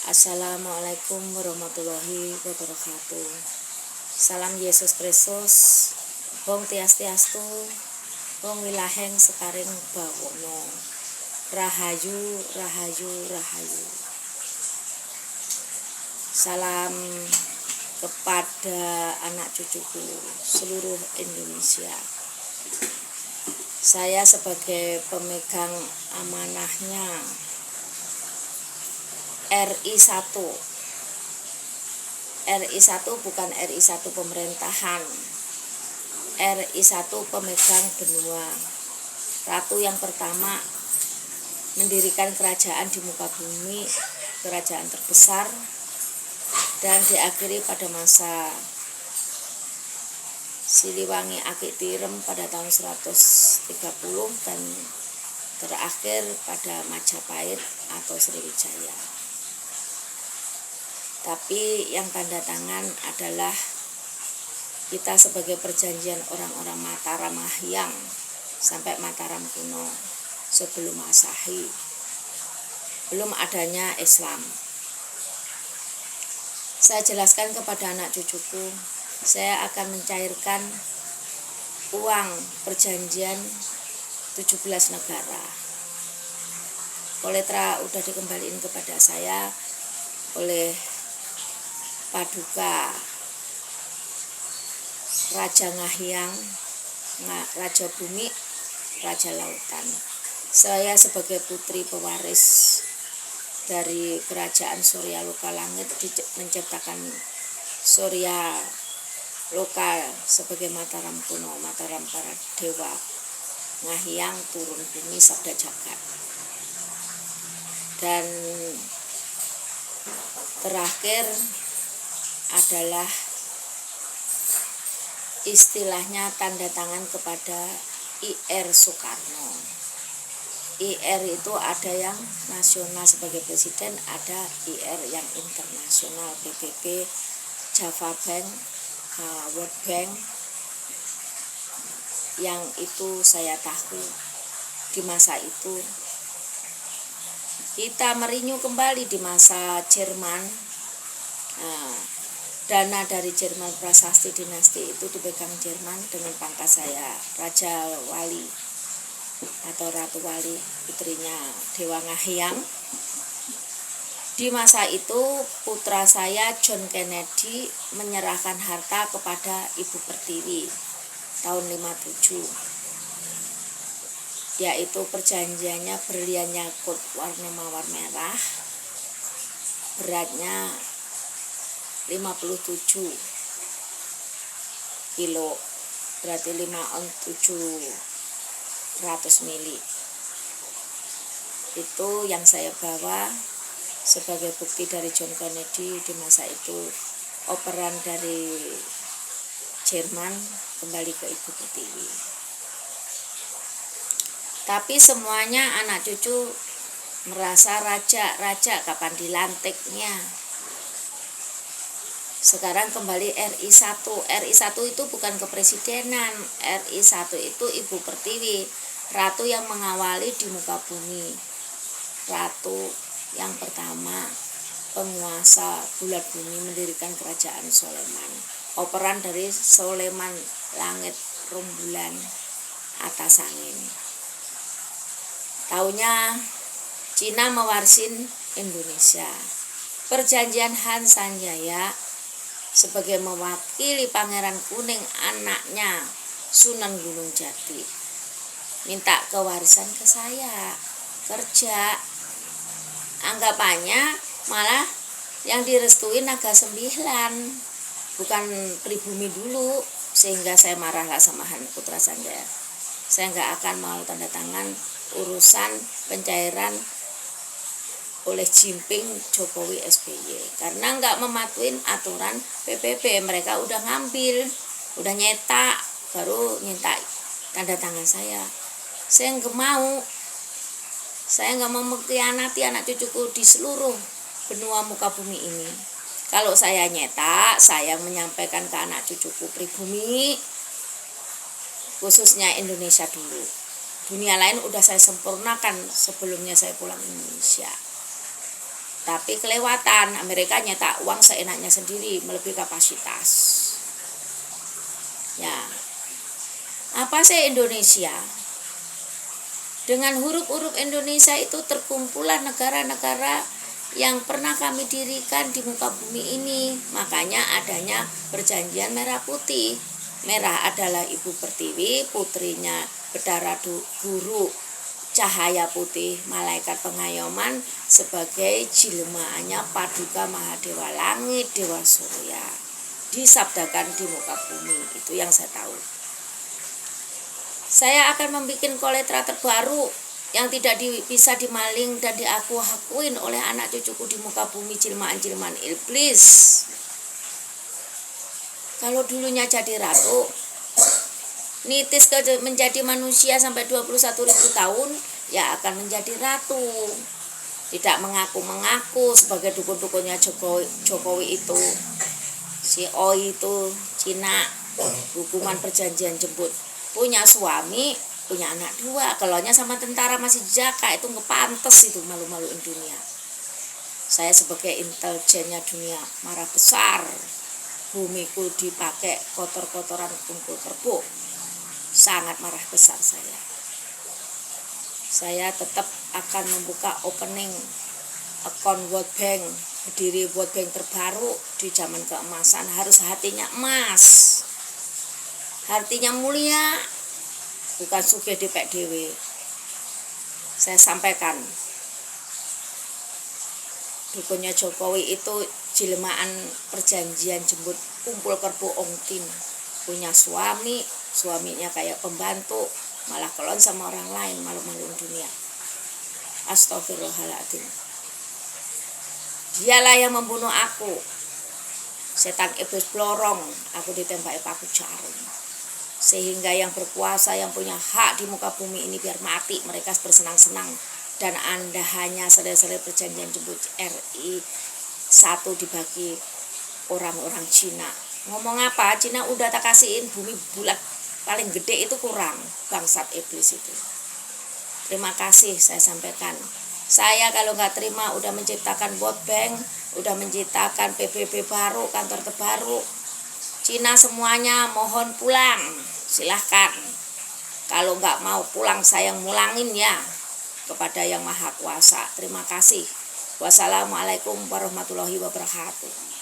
Assalamualaikum warahmatullahi wabarakatuh. Salam Yesus Kristus. Wong tias-tiastu, wong wilaheng sekaring bawono. Rahayu, rahayu, rahayu. Salam kepada anak cucuku seluruh Indonesia. Saya sebagai pemegang amanahnya RI1. RI1 bukan RI1 pemerintahan. RI1 pemegang benua. Ratu yang pertama mendirikan kerajaan di muka bumi, kerajaan terbesar, dan diakhiri pada masa Siliwangi Akik Tirem pada tahun 130 dan terakhir pada Majapahit atau Sriwijaya. Tapi yang tanda tangan adalah kita sebagai perjanjian orang-orang Mataram Mahyang sampai Mataram kuno sebelum Masehi, belum adanya Islam. Saya jelaskan kepada anak cucuku, saya akan mencairkan uang perjanjian 17 negara. Koletra udah dikembaliin kepada saya oleh Paduka Raja Ngahyang, Raja Bumi, Raja Lautan. Saya sebagai putri pewaris dari kerajaan Surya Loka Langit menciptakan Surya Loka sebagai Mataram kuno, Mataram para dewa, Ngahyang turun bumi sabda jagat. Dan terakhir adalah istilahnya tanda tangan kepada IR Soekarno. IR itu ada yang nasional sebagai presiden, ada IR yang internasional, PBB, Java Bank, World Bank. Yang itu saya tahu di masa itu kita merinyu kembali di masa Jerman. Dana dari Jerman prasasti dinasti itu dipegang Jerman dengan pangkat saya Raja Wali atau Ratu Wali, putrinya Dewa Ngahyang. Di masa itu putra saya John Kennedy menyerahkan harta kepada Ibu Pertiwi tahun 57, yaitu perjanjiannya berlian yakut warna mawar merah, beratnya 57 kilo, berarti 5 on 700 mili. Itu yang saya bawa sebagai bukti dari John Kennedy di masa itu. Operan dari Jerman kembali ke Ibu Pertiwi. Tapi semuanya anak cucu merasa raja kapan dilantiknya. Sekarang kembali RI1. RI1 itu bukan kepresidenan. RI1 itu Ibu Pertiwi, ratu yang mengawali di muka bumi. Ratu yang pertama, penguasa bulat bumi, mendirikan kerajaan Soleman. Operan dari Soleman, langit rembulan atas angin. Taunya Cina mewarsin Indonesia. Perjanjian Han Sanjaya sebagai mewakili Pangeran Kuning, anaknya Sunan Gunung Jati, minta kewarisan ke saya, kerja. Anggapannya malah yang direstuin Naga 9, bukan pribumi dulu, sehingga saya marahlah sama Han Putra Sanjaya. Saya nggak akan mau tanda tangan urusan pencairan oleh Jimping Jokowi SBY karena nggak mematuhin aturan PBB. Mereka udah ngambil, udah nyetak, baru nyetak tanda tangan saya. Saya nggak mau. Saya nggak mau mengkhianati anak cucuku di seluruh benua muka bumi ini. Kalau saya nyetak, saya menyampaikan ke anak cucuku pribumi, khususnya Indonesia dulu. Dunia lain udah saya sempurnakan sebelumnya saya pulang Indonesia. Tapi kelewatan, Amerika nyetak uang seenaknya sendiri, melebihi kapasitas. Ya, apa sih Indonesia? Dengan huruf-huruf Indonesia itu terkumpulan negara-negara yang pernah kami dirikan di muka bumi ini. Makanya adanya perjanjian merah putih. Merah adalah Ibu Pertiwi, putrinya Bedara Guru Cahaya Putih, malaikat pengayoman, sebagai jelmaannya Paduka Mahadewa Langit, Dewa Surya. Disabdakan di muka bumi, itu yang saya tahu. Saya akan membuat koletra terbaru yang tidak bisa dimaling dan diaku-akuin oleh anak cucuku di muka bumi, jelmaan-jelmaan iblis. Kalau dulunya jadi ratu, nitis menjadi manusia sampai 21.000 tahun, ya akan menjadi ratu. Tidak mengaku-mengaku sebagai dukun-dukunnya Jokowi itu. Si Oi itu Cina, hukuman perjanjian jemput. Punya suami, punya anak 2. Kelonnya sama tentara masih jaka, itu ngepantes itu, malu-maluin dunia. Saya sebagai intelijennya dunia marah besar. Bumiku dipakai kotor-kotoran kumpul kerbau. Sangat marah besar saya. Saya tetap akan membuka opening akun World Bank, berdiri World Bank terbaru di zaman keemasan. Harus hatinya emas, hatinya mulia, bukan sugih dipek dewe. Saya sampaikan, dukunnya Jokowi itu jelmaan perjanjian jemput kumpul kerbau ongtin. Punya suami, suaminya kayak pembantu, malah kelon sama orang lain, malu-maluin dunia. Astagfirullahaladzim. Dialah yang membunuh aku. Setan iblis blorong, aku ditembaki paku jarum. Sehingga yang berkuasa, yang punya hak di muka bumi ini biar mati, mereka bersenang-senang. Dan Anda hanya selesai perjanjian jemput RI 1 dibagi orang-orang Cina. Ngomong apa? Cina udah tak kasihin bumi bulat paling gede, itu kurang. Bangsat iblis itu. Terima kasih saya sampaikan. Saya kalau nggak terima udah menciptakan World Bank, udah menciptakan PBB baru, kantor terbaru. Cina semuanya mohon pulang, silahkan. Kalau nggak mau pulang saya mulangin ya kepada Yang Maha Kuasa. Terima kasih. Wassalamualaikum warahmatullahi wabarakatuh.